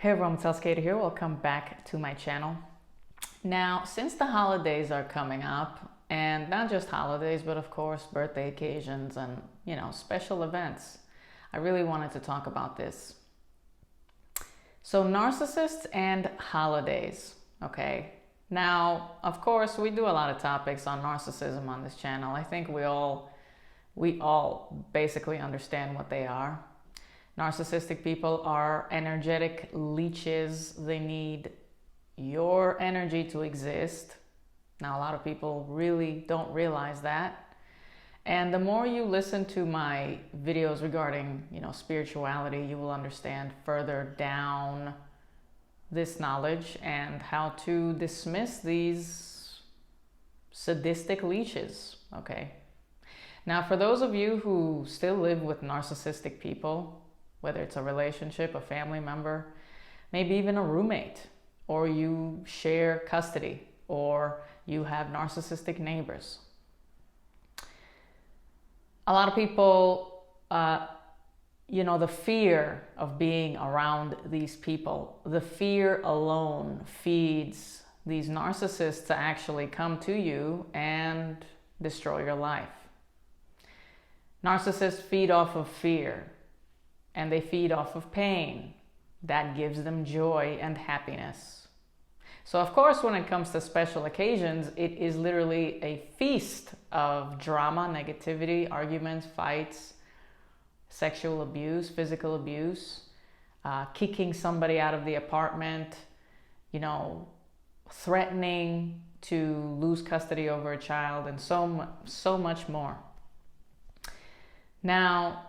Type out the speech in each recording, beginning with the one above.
Hey everyone, it's Skater here. Welcome back to my channel. Now, since the holidays are coming up, and not just holidays, but of course birthday occasions and, special events, I really wanted to talk about this. So narcissists and holidays, okay? Now, of course, we do a lot of topics on narcissism on this channel. I think we all basically understand what they are. Narcissistic people are energetic leeches. They need your energy to exist. Now, a lot of people really don't realize that. And the more you listen to my videos regarding, spirituality, you will understand further down this knowledge and how to dismiss these sadistic leeches, okay? Now, for those of you who still live with narcissistic people, whether it's a relationship, a family member, maybe even a roommate, or you share custody, or you have narcissistic neighbors. A lot of people, the fear of being around these people, the fear alone feeds these narcissists to actually come to you and destroy your life. Narcissists feed off of fear. And they feed off of pain. That gives them joy and happiness. So of course, when it comes to special occasions, it is literally a feast of drama, negativity, arguments, fights, sexual abuse, physical abuse, kicking somebody out of the apartment, threatening to lose custody over a child, and so much more. Now,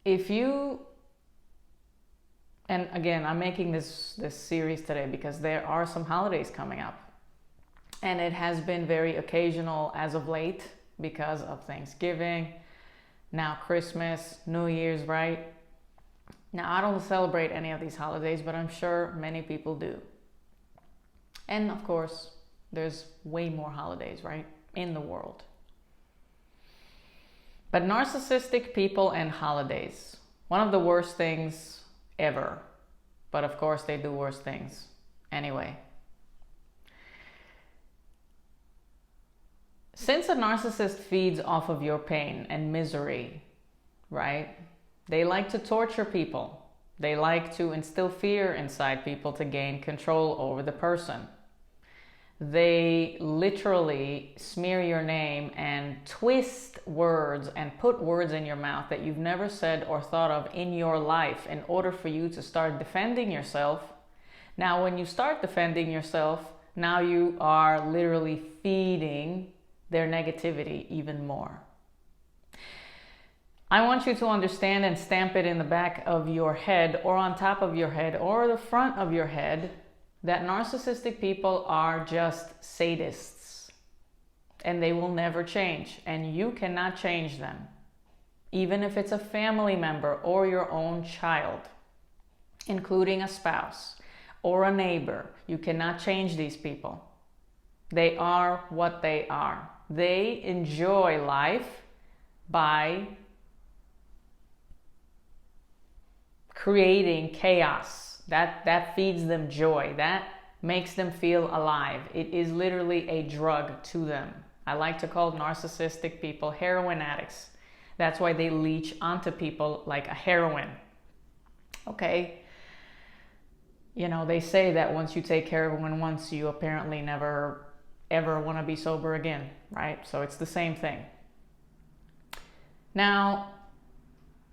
if you, and again, I'm making this series today because there are some holidays coming up, and it has been very occasional as of late because of Thanksgiving, now Christmas, New Year's, right? Now, I don't celebrate any of these holidays, but I'm sure many people do. And of course, there's way more holidays, right, in the world. But narcissistic people and holidays, one of the worst things ever. But of course, they do worse things anyway. Since a narcissist feeds off of your pain and misery, right? They like to torture people. They like to instill fear inside people to gain control over the person. They literally smear your name and twist words and put words in your mouth that you've never said or thought of in your life in order for you to start defending yourself. Now, when you start defending yourself, now you are literally feeding their negativity even more. I want you to understand and stamp it in the back of your head or on top of your head or the front of your head that narcissistic people are just sadists and they will never change, and you cannot change them. Even if it's a family member or your own child, including a spouse or a neighbor, you cannot change these people. They are what they are. They enjoy life by creating chaos. That feeds them joy. That makes them feel alive. It is literally a drug to them. I like to call narcissistic people heroin addicts. That's why they leech onto people like a heroin. Okay. They say that once you take heroin once, you apparently never ever want to be sober again, right? So it's the same thing. Now,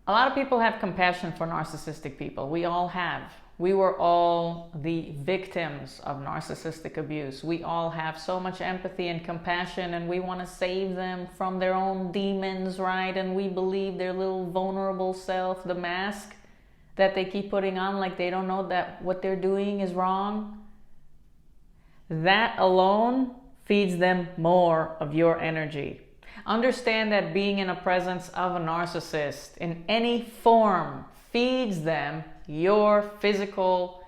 a lot of people have compassion for narcissistic people. We all have. We were all the victims of narcissistic abuse. We all have so much empathy and compassion, and we want to save them from their own demons, right? And we believe their little vulnerable self, the mask that they keep putting on like they don't know that what they're doing is wrong. That alone feeds them more of your energy. Understand that being in the presence of a narcissist in any form feeds them your physical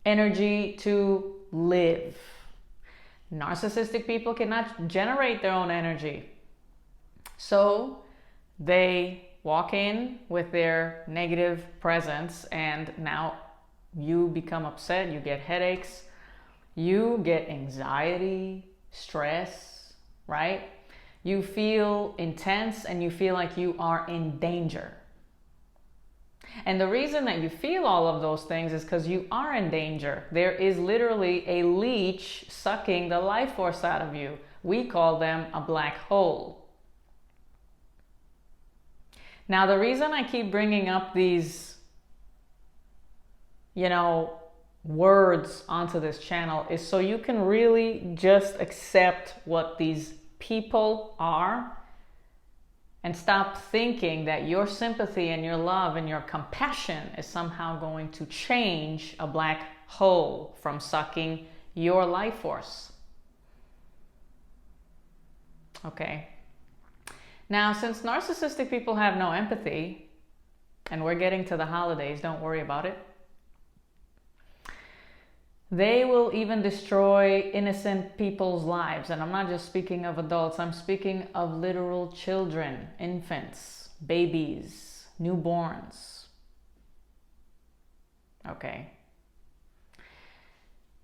energy to live. Narcissistic people cannot generate their own energy. So they walk in with their negative presence, and now you become upset, you get headaches, you get anxiety, stress, right? You feel intense and you feel like you are in danger. And the reason that you feel all of those things is because you are in danger. There is literally a leech sucking the life force out of you. We call them a black hole. Now, the reason I keep bringing up these, words onto this channel is so you can really just accept what these people are and stop thinking that your sympathy and your love and your compassion is somehow going to change a black hole from sucking your life force. Okay. Now, since narcissistic people have no empathy, and we're getting to the holidays, don't worry about it. They will even destroy innocent people's lives. And I'm not just speaking of adults, I'm speaking of literal children, infants, babies, newborns. Okay.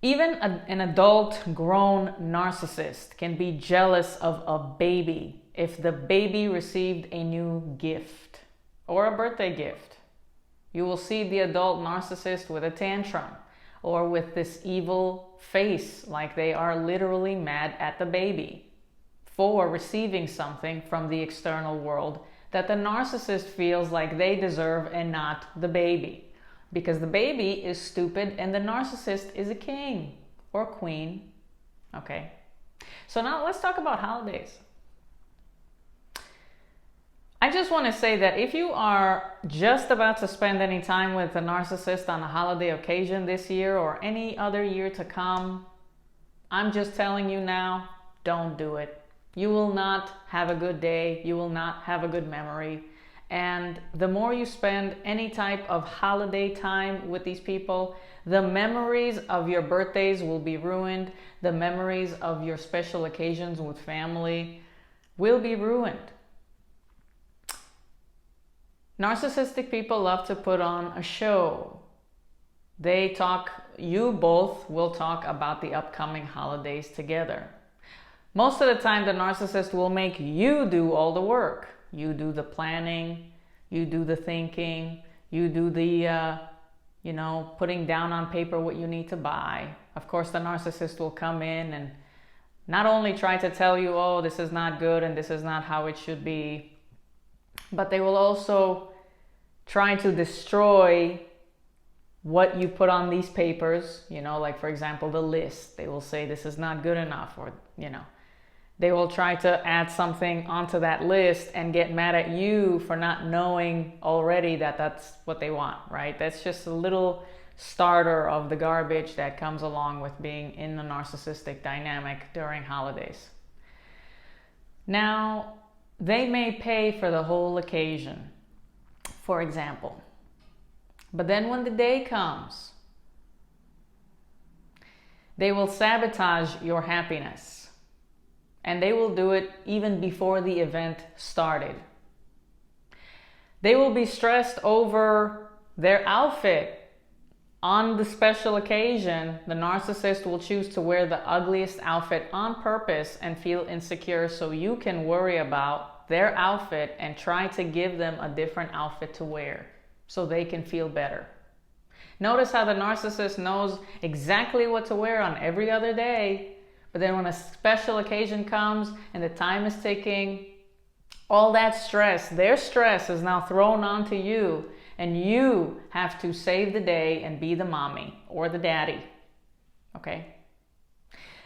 Even an adult grown narcissist can be jealous of a baby if the baby received a new gift or a birthday gift. You will see the adult narcissist with a tantrum or with this evil face, like they are literally mad at the baby for receiving something from the external world that the narcissist feels like they deserve and not the baby. Because the baby is stupid and the narcissist is a king or queen. Okay. So now let's talk about holidays. I just want to say that if you are just about to spend any time with a narcissist on a holiday occasion this year or any other year to come, I'm just telling you now, don't do it. You will not have a good day. You will not have a good memory. And the more you spend any type of holiday time with these people, the memories of your birthdays will be ruined. The memories of your special occasions with family will be ruined. Narcissistic people love to put on a show. You both will talk about the upcoming holidays together. Most of the time, the narcissist will make you do all the work. You do the planning, you do the thinking, you do the, putting down on paper what you need to buy. Of course, the narcissist will come in and not only try to tell you, oh, this is not good and this is not how it should be, but they will also try to destroy what you put on these papers, like for example, the list. They will say this is not good enough, or, they will try to add something onto that list and get mad at you for not knowing already that that's what they want, right? That's just a little starter of the garbage that comes along with being in the narcissistic dynamic during holidays. Now, they may pay for the whole occasion, for example. But then when the day comes, they will sabotage your happiness. And they will do it even before the event started. They will be stressed over their outfit. On the special occasion, the narcissist will choose to wear the ugliest outfit on purpose and feel insecure, so you can worry about their outfit and try to give them a different outfit to wear so they can feel better. Notice how the narcissist knows exactly what to wear on every other day, but then when a special occasion comes and the time is ticking, all that stress, their stress is now thrown onto you, and you have to save the day and be the mommy or the daddy. Okay?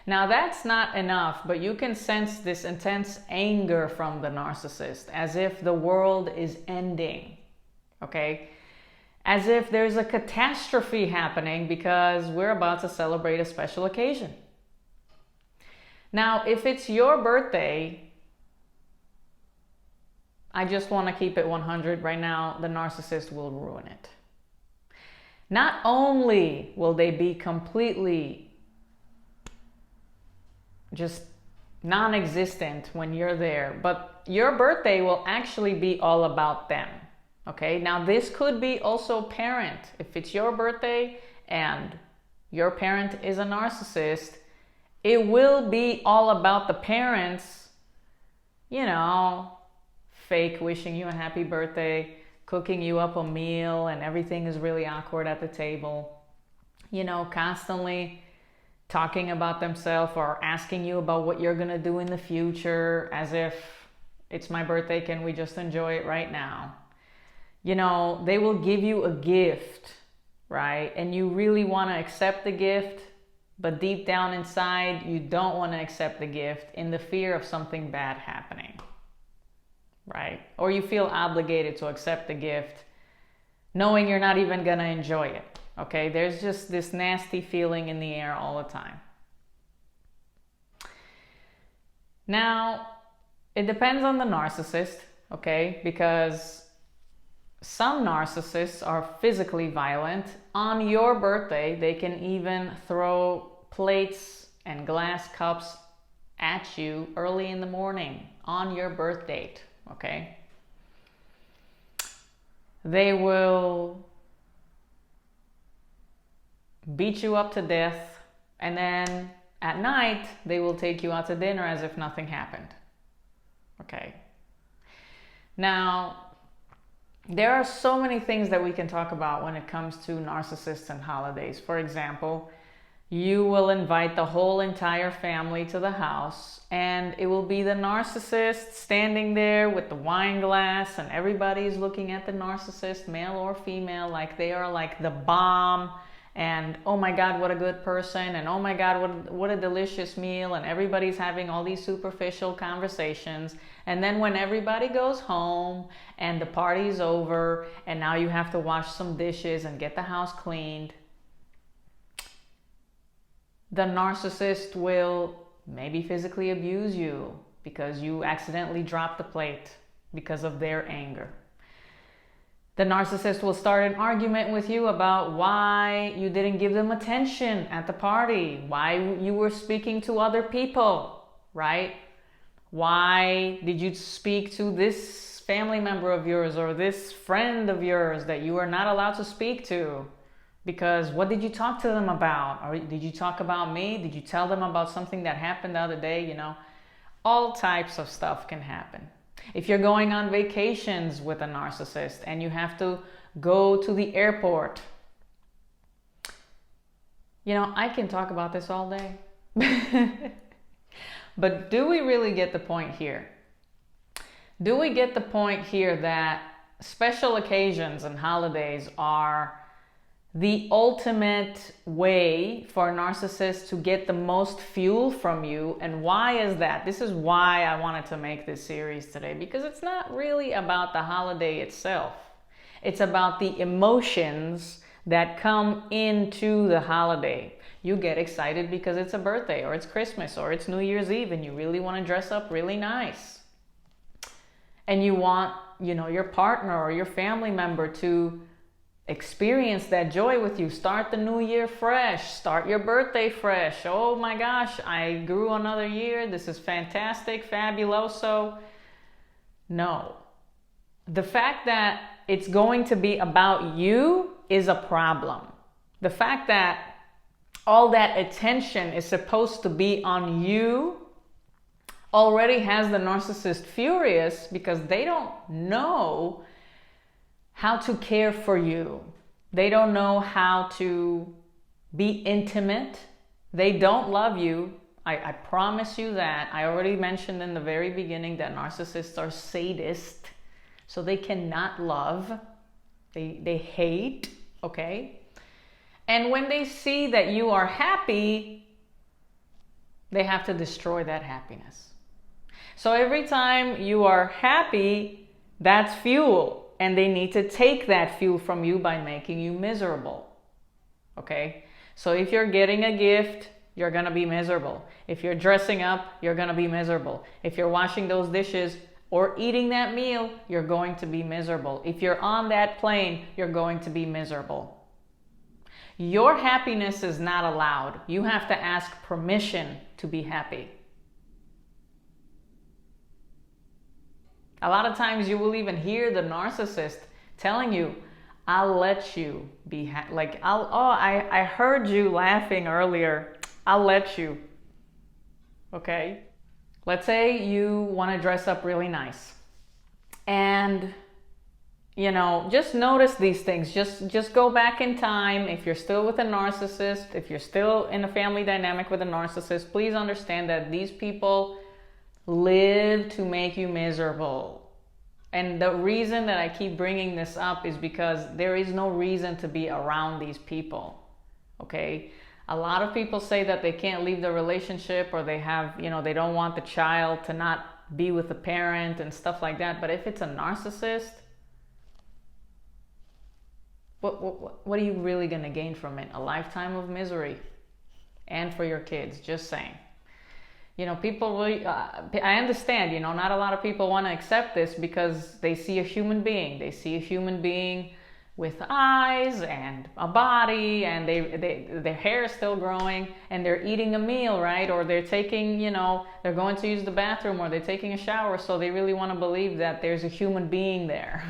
Now that's not enough, but you can sense this intense anger from the narcissist, as if the world is ending. Okay? As if there's a catastrophe happening because we're about to celebrate a special occasion. Now, if it's your birthday, I just want to keep it 100 right now, the narcissist will ruin it. Not only will they be completely just non-existent when you're there, but your birthday will actually be all about them. Okay, now this could be also parent. If it's your birthday and your parent is a narcissist, it will be all about the parents, fake wishing you a happy birthday, cooking you up a meal, and everything is really awkward at the table. Constantly talking about themselves or asking you about what you're going to do in the future, as if it's my birthday, can we just enjoy it right now? They will give you a gift, right? And you really want to accept the gift, but deep down inside, you don't want to accept the gift in the fear of something bad happening, right? Or you feel obligated to accept the gift, knowing you're not even going to enjoy it, okay? There's just this nasty feeling in the air all the time. Now, it depends on the narcissist, okay? Because some narcissists are physically violent. On your birthday, they can even throw plates and glass cups at you early in the morning on your birth date, okay? They will beat you up to death, and then at night, they will take you out to dinner as if nothing happened, okay? Now, there are so many things that we can talk about when it comes to narcissists and holidays. For example, you will invite the whole entire family to the house, and it will be the narcissist standing there with the wine glass, and everybody's looking at the narcissist, male or female, like they are like the bomb, and oh my God, what a good person, and oh my God, what a delicious meal, and everybody's having all these superficial conversations. And then when everybody goes home and the party's over and now you have to wash some dishes and get the house cleaned, the narcissist will maybe physically abuse you because you accidentally dropped the plate because of their anger. The narcissist will start an argument with you about why you didn't give them attention at the party, why you were speaking to other people, right? Why did you speak to this family member of yours or this friend of yours that you are not allowed to speak to? Because what did you talk to them about? Or did you talk about me? Did you tell them about something that happened the other day? All types of stuff can happen. If you're going on vacations with a narcissist and you have to go to the airport, I can talk about this all day. But do we really get the point here? Do we get the point here that special occasions and holidays are the ultimate way for narcissists to get the most fuel from you? And why is that? This is why I wanted to make this series today, because it's not really about the holiday itself. It's about the emotions that come into the holiday. You get excited because it's a birthday, or it's Christmas, or it's New Year's Eve, and you really want to dress up really nice. And you want, your partner or your family member to experience that joy with you. Start the new year fresh. Start your birthday fresh. Oh my gosh, I grew another year. This is fantastic, fabuloso. No. The fact that it's going to be about you is a problem. The fact that all that attention is supposed to be on you already has the narcissist furious, because they don't know how to care for you. They don't know how to be intimate. They don't love you. I promise you that. I already mentioned in the very beginning that narcissists are sadists. So they cannot love. They hate, okay? And when they see that you are happy, they have to destroy that happiness. So every time you are happy, that's fuel. And they need to take that fuel from you by making you miserable. Okay? So if you're getting a gift, you're going to be miserable. If you're dressing up, you're going to be miserable. If you're washing those dishes or eating that meal, you're going to be miserable. If you're on that plane, you're going to be miserable. Your happiness is not allowed. You have to ask permission to be happy. A lot of times you will even hear the narcissist telling you, I'll let you be like, I heard you laughing earlier. I'll let you. Okay? Let's say you want to dress up really nice. And just notice these things. Just go back in time. If you're still with a narcissist, if you're still in a family dynamic with a narcissist, please understand that these people live to make you miserable. And the reason that I keep bringing this up is because there is no reason to be around these people. Okay? A lot of people say that they can't leave the relationship, or they have, they don't want the child to not be with the parent and stuff like that. But if it's a narcissist, what are you really going to gain from it? A lifetime of misery. And for your kids, just saying. People really, I understand, not a lot of people want to accept this because they see a human being. They see a human being with eyes and a body, and their hair is still growing, and they're eating a meal, right? Or they're taking, they're going to use the bathroom, or they're taking a shower, so they really want to believe that there's a human being there.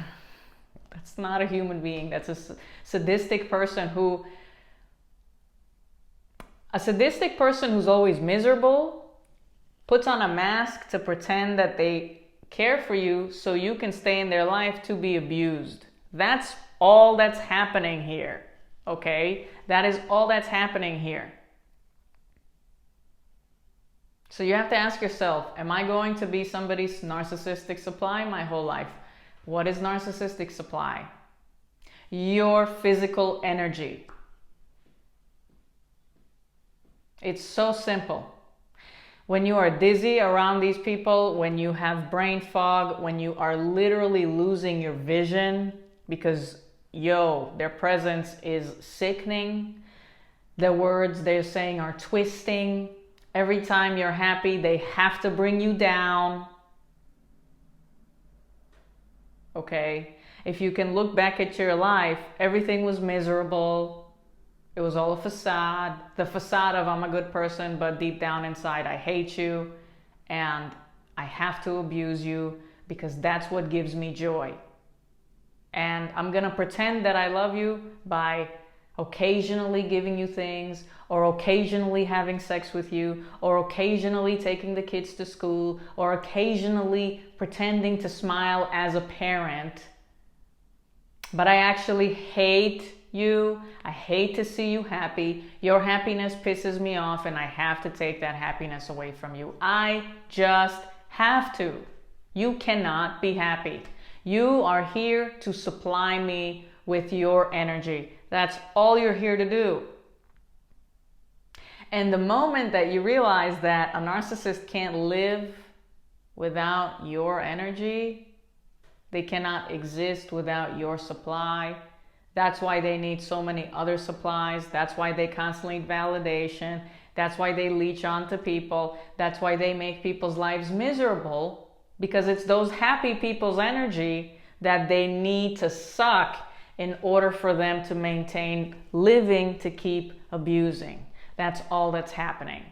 That's not a human being. That's a sadistic person who's always miserable, puts on a mask to pretend that they care for you so you can stay in their life to be abused. That's all that's happening here, okay? That is all that's happening here. So you have to ask yourself, am I going to be somebody's narcissistic supply my whole life? What is narcissistic supply? Your physical energy. It's so simple. When you are dizzy around these people, when you have brain fog, when you are literally losing your vision because, their presence is sickening. The words they're saying are twisting. Every time you're happy, they have to bring you down. Okay? If you can look back at your life, everything was miserable. It was all a facade. The facade of I'm a good person, but deep down inside I hate you and I have to abuse you because that's what gives me joy. And I'm going to pretend that I love you by occasionally giving you things, or occasionally having sex with you, or occasionally taking the kids to school, or occasionally pretending to smile as a parent. But I actually hate you. I hate to see you happy. Your happiness pisses me off, and I have to take that happiness away from you. I just have to. You cannot be happy. You are here to supply me with your energy. That's all you're here to do. And the moment that you realize that a narcissist can't live without your energy, they cannot exist without your supply. That's why they need so many other supplies. That's why they constantly need validation. That's why they leech onto people. That's why they make people's lives miserable, because it's those happy people's energy that they need to suck in order for them to maintain living, to keep abusing. That's all that's happening.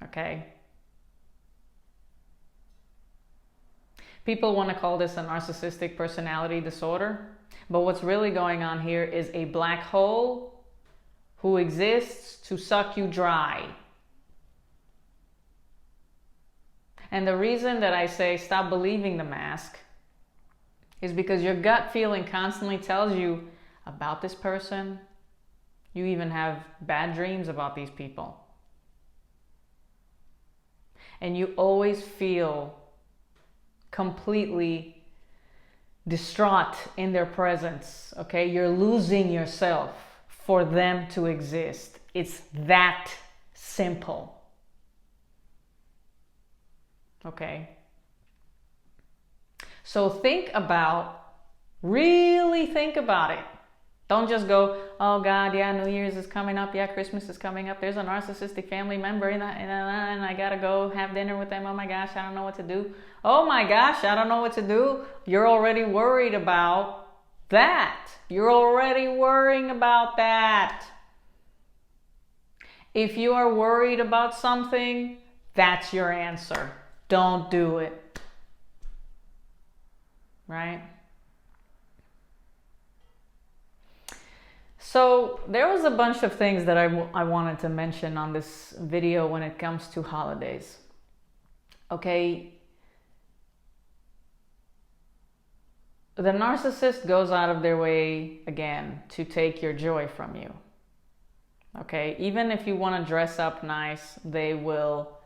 Okay? People want to call this a narcissistic personality disorder, but what's really going on here is a black hole who exists to suck you dry. And the reason that I say stop believing the mask is because your gut feeling constantly tells you about this person. You even have bad dreams about these people. And you always feel completely distraught in their presence, okay? You're losing yourself for them to exist. It's that simple. Okay? So really think about it. Don't just go, oh God, yeah, New Year's is coming up. Yeah, Christmas is coming up. There's a narcissistic family member and I gotta go have dinner with them. Oh my gosh, I don't know what to do. Oh my gosh, I don't know what to do. You're already worried about that. You're already worrying about that. If you are worried about something, that's your answer. don't do it. Right? So there was a bunch of things that I wanted to mention on this video when it comes to holidays. Okay. The narcissist goes out of their way, again, to take your joy from you. Okay, even if you want to dress up nice, they will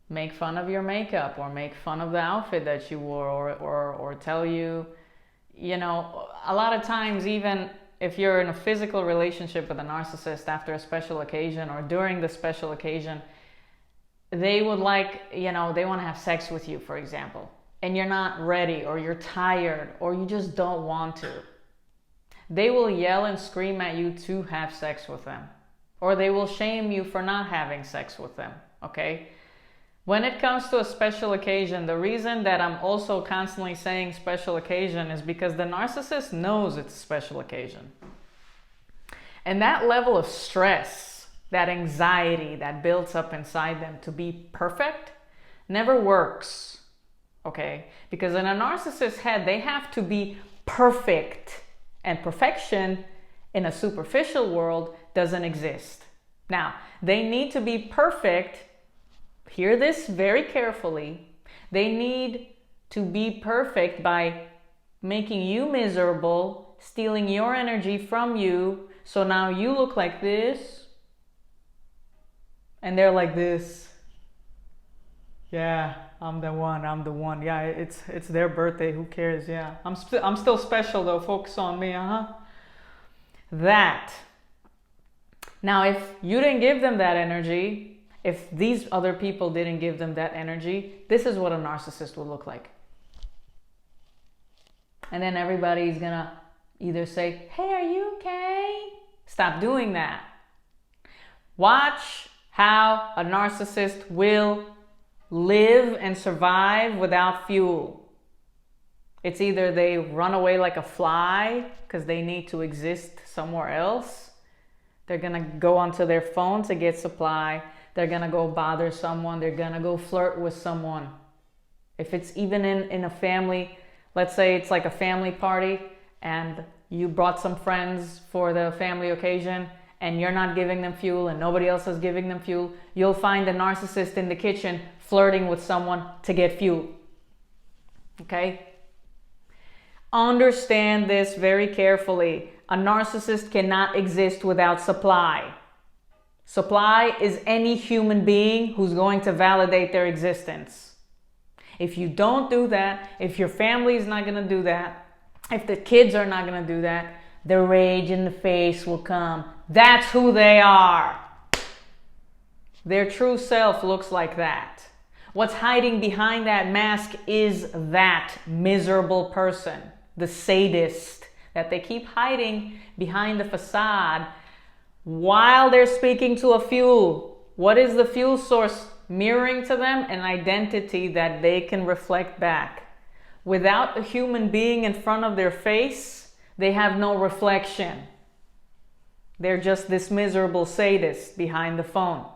make fun of your makeup or make fun of the outfit that you wore, or tell you, you know, a lot of times, even if you're in a physical relationship with a narcissist after a special occasion or during the special occasion, they would like, you know, they want to have sex with you, for example, and you're not ready, or you're tired, or you just don't want to. They will yell and scream at you to have sex with them, or they will shame you for not having sex with them, okay? When it comes to a special occasion, the reason that I'm also constantly saying special occasion is because the narcissist knows it's a special occasion. And that level of stress, that anxiety that builds up inside them to be perfect never works, okay? Because in a narcissist's head, they have to be perfect, and perfection in a superficial world doesn't exist. Now, they need to be perfect. Hear this very carefully. They need to be perfect by making you miserable, stealing your energy from you, so now you look like this, and they're like this. Yeah, I'm the one. Yeah, it's their birthday. Who cares? Yeah, I'm still special though. Focus on me. That. Now, if you didn't give them that energy, if these other people didn't give them that energy, this is what a narcissist would look like. And then everybody's gonna either say, hey, are you okay? Stop doing that. Watch how a narcissist will live and survive without fuel. It's either they run away like a fly because they need to exist somewhere else. They're gonna go onto their phone to get supply. They're gonna go bother someone. They're gonna go flirt with someone. If it's even in a family, let's say it's like a family party and you brought some friends for the family occasion and you're not giving them fuel and nobody else is giving them fuel, you'll find a narcissist in the kitchen flirting with someone to get fuel. Okay? Understand this very carefully. A narcissist cannot exist without supply. Supply is any human being who's going to validate their existence. If you don't do that, if your family is not going to do that, if the kids are not going to do that, the rage in the face will come. That's who they are. Their true self looks like that. What's hiding behind that mask is that miserable person, the sadist that they keep hiding behind the facade while they're speaking to a fuel. What is the fuel source mirroring to them? An identity that they can reflect back. Without a human being in front of their face, they have no reflection. They're just this miserable sadist behind the phone.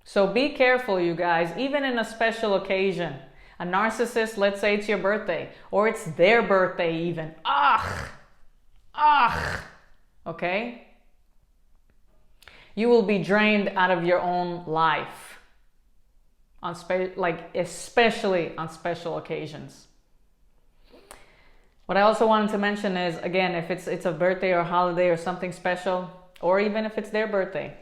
So be careful, you guys, even in a special occasion. A narcissist, let's say it's your birthday, or it's their birthday even. Okay? You will be drained out of your own life, especially on special occasions. What I also wanted to mention is, again, if it's a birthday or a holiday or something special, or even if it's their birthday,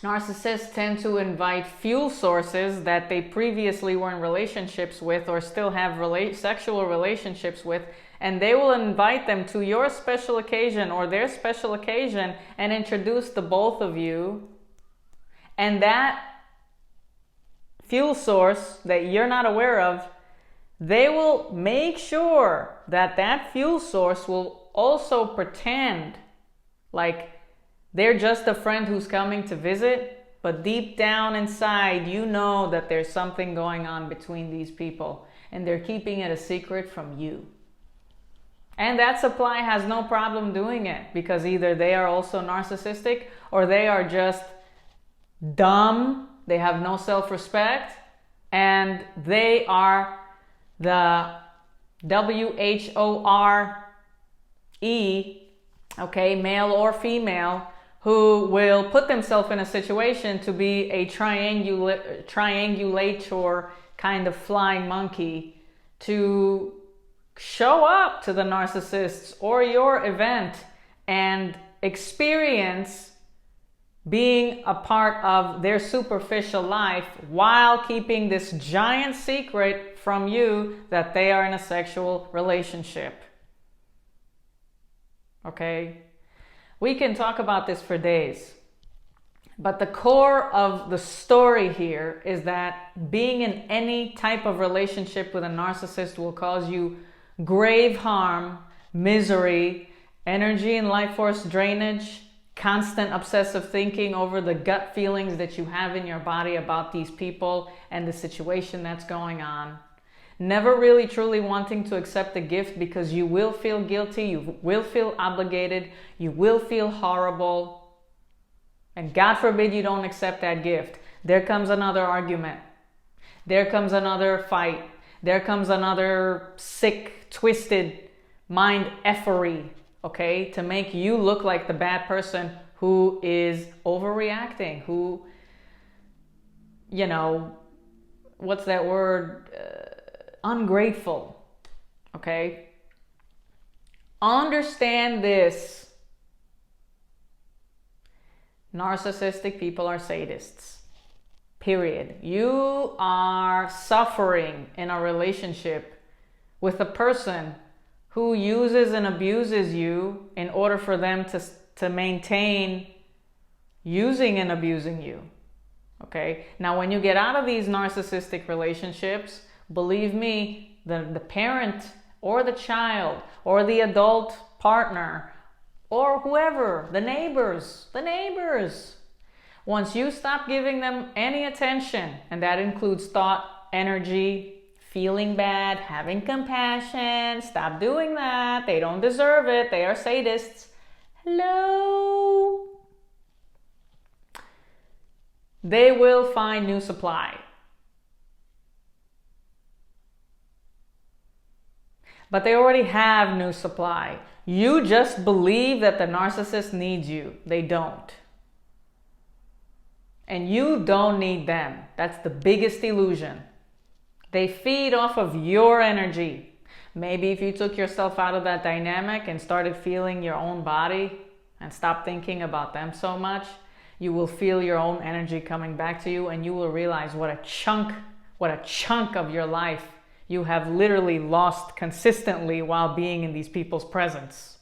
narcissists tend to invite fuel sources that they previously were in relationships with or still have sexual relationships with, and they will invite them to your special occasion or their special occasion and introduce the both of you. And that fuel source that you're not aware of, they will make sure that that fuel source will also pretend like they're just a friend who's coming to visit, but deep down inside, you know that there's something going on between these people, and they're keeping it a secret from you. And that supply has no problem doing it, because either they are also narcissistic or they are just dumb, they have no self-respect, and they are the WHORE, okay, male or female, who will put themselves in a situation to be a triangulator kind of flying monkey to show up to the narcissists or your event and experience being a part of their superficial life while keeping this giant secret from you that they are in a sexual relationship. Okay? We can talk about this for days. But the core of the story here is that being in any type of relationship with a narcissist will cause you grave harm, misery, energy and life force drainage, constant obsessive thinking over the gut feelings that you have in your body about these people and the situation that's going on. Never really truly wanting to accept the gift because you will feel guilty, you will feel obligated, you will feel horrible. And God forbid you don't accept that gift. There comes another argument. There comes another fight. There comes another sick, twisted mind effery, okay, to make you look like the bad person who is overreacting, who, you know, what's that word? Ungrateful, okay? Understand this. Narcissistic people are sadists. Period. You are suffering in a relationship with a person who uses and abuses you in order for them to maintain using and abusing you. Okay? Now, when you get out of these narcissistic relationships, believe me, the parent or the child or the adult partner or whoever, the neighbors, once you stop giving them any attention, and that includes thought, energy, feeling bad, having compassion, stop doing that. They don't deserve it. They are sadists. Hello. They will find new supply. But they already have new supply. You just believe that the narcissist needs you. They don't. And you don't need them. That's the biggest illusion. They feed off of your energy. Maybe if you took yourself out of that dynamic and started feeling your own body and stopped thinking about them so much, you will feel your own energy coming back to you, and you will realize what a chunk of your life you have literally lost consistently while being in these people's presence.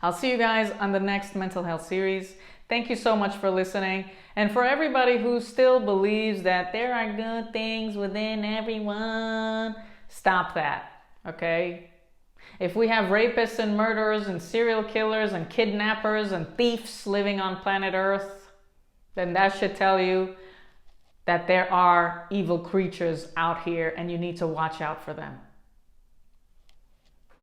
I'll see you guys on the next mental health series. Thank you so much for listening. And for everybody who still believes that there are good things within everyone, stop that, okay? If we have rapists and murderers and serial killers and kidnappers and thieves living on planet Earth, then that should tell you that there are evil creatures out here and you need to watch out for them.